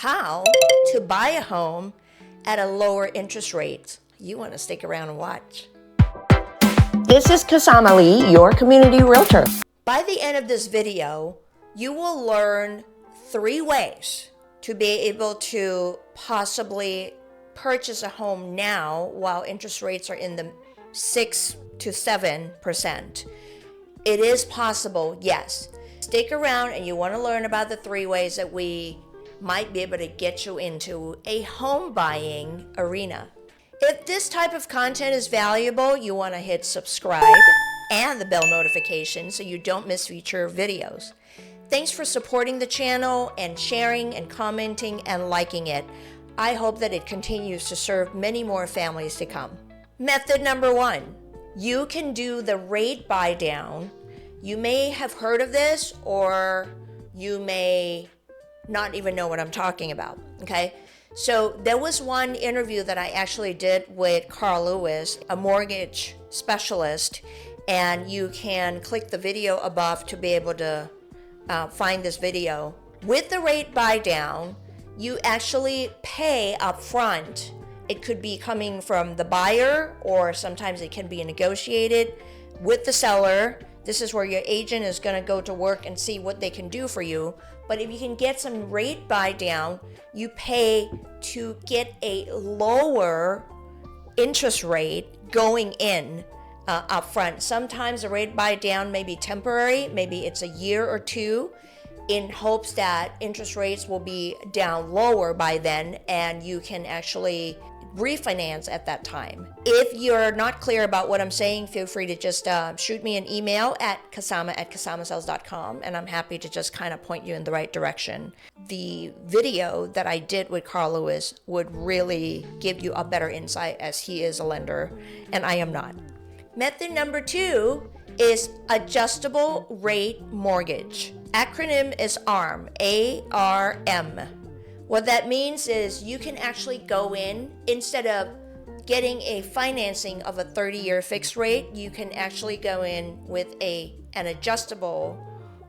how to buy a home at a lower interest rate. You want to stick around and watch. This is Kasama Lee, your community realtor. By the end of this video, you will learn 3 ways to be able to possibly purchase a home now while interest rates are in the 6 to 7%. It is possible, yes. Stick around and you want to learn about the 3 ways that we might be able to get you into a home buying arena. If this type of content is valuable, you want to hit subscribe and the bell notification so you don't miss future videos. Thanks for supporting the channel and sharing and commenting and liking it. I hope that it continues to serve many more families to come. Method number 1, you can do the rate buy down. You may have heard of this, or you may not even know what I'm talking about, okay? So there was one interview that I actually did with Carl Lewis, a mortgage specialist, and you can click the video above to be able to find this video. With the rate buy down, you actually pay up front. It could be coming from the buyer, or sometimes it can be negotiated with the seller. This is where your agent is going to go to work and see what they can do for you. But if you can get some rate buy down, you pay to get a lower interest rate going in up front. Sometimes the rate buy down may be temporary, maybe it's a year or 2, in hopes that interest rates will be down lower by then and you can actually refinance at that time. If you're not clear about what I'm saying, feel free to just shoot me an email at kasama@kasamasales.com, and I'm happy to just kind of point you in the right direction. The video that I did with Carl Lewis would really give you a better insight, as he is a lender and I am not. Method number 2 is adjustable rate mortgage. Acronym is ARM, A-R-M. What that means is you can actually go in, instead of getting a financing of a 30-year fixed rate, you can actually go in with an adjustable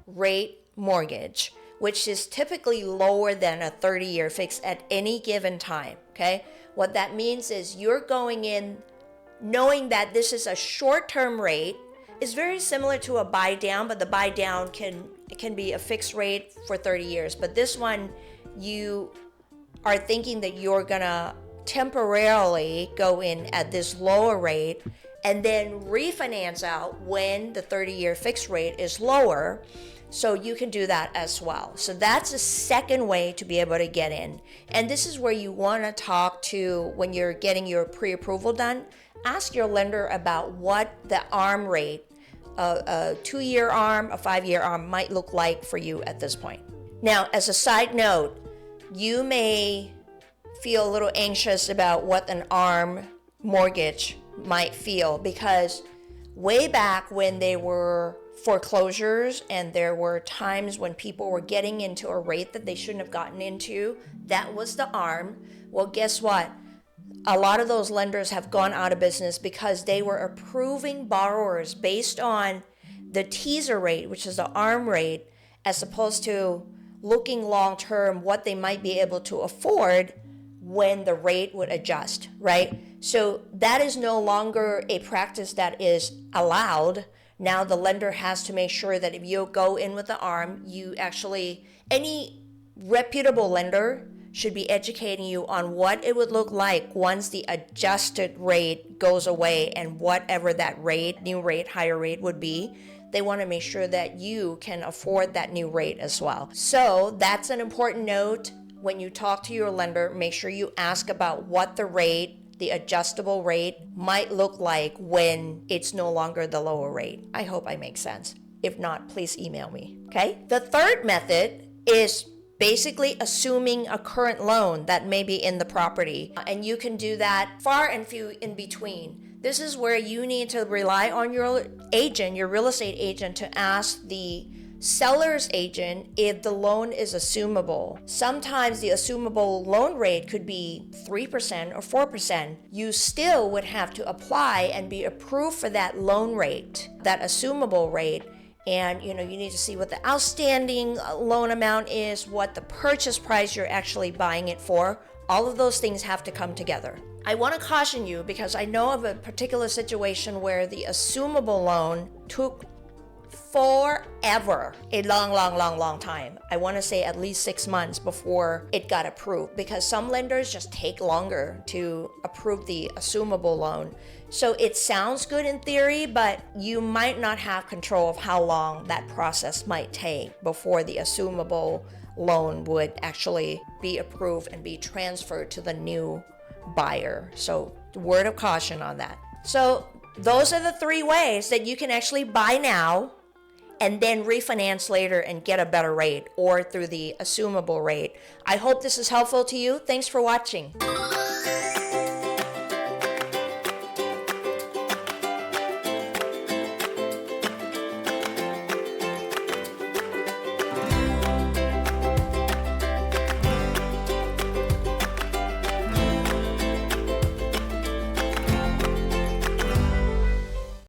rate mortgage, which is typically lower than a 30-year fixed at any given time, okay? What that means is you're going in knowing that this is a short-term rate. It's very similar to a buy down, but the buy down can be a fixed rate for 30 years. But this one, you are thinking that you're gonna temporarily go in at this lower rate and then refinance out when the 30-year fixed rate is lower. So you can do that as well. So that's a second way to be able to get in. And this is where you want to talk to, when you're getting your pre-approval done, ask your lender about what the ARM rate, a 2-year ARM, a 5-year ARM might look like for you at this point. Now, as a side note, you may feel a little anxious about what an ARM mortgage might feel, because way back when there were foreclosures and there were times when people were getting into a rate that they shouldn't have gotten into, that was the ARM. Well, guess what? A lot of those lenders have gone out of business because they were approving borrowers based on the teaser rate, which is the ARM rate, as opposed to looking long term what they might be able to afford when the rate would adjust, right? So that is no longer a practice that is allowed. Now the lender has to make sure that if you go in with the ARM, you actually, any reputable lender should be educating you on what it would look like once the adjusted rate goes away, and whatever that rate, new rate, higher rate would be. They want to make sure that you can afford that new rate as well. So that's an important note. When you talk to your lender, make sure you ask about what the rate, the adjustable rate, might look like when it's no longer the lower rate. I hope I make sense. If not, please email me, okay? The third method is basically assuming a current loan that may be in the property. And you can do that far and few in between. This is where you need to rely on your agent, your real estate agent, to ask the seller's agent if the loan is assumable. Sometimes the assumable loan rate could be 3% or 4%. You still would have to apply and be approved for that loan rate, that assumable rate, And you need to see what the outstanding loan amount is, what the purchase price you're actually buying it for. All of those things have to come together. I want to caution you because I know of a particular situation where the assumable loan took forever, a long time. I want to say at least 6 months before it got approved, because some lenders just take longer to approve the assumable loan. So it sounds good in theory, but you might not have control of how long that process might take before the assumable loan would actually be approved and be transferred to the new buyer. So word of caution on that. So those are the 3 ways that you can actually buy now and then refinance later and get a better rate, or through the assumable rate. I hope this is helpful to you. Thanks for watching.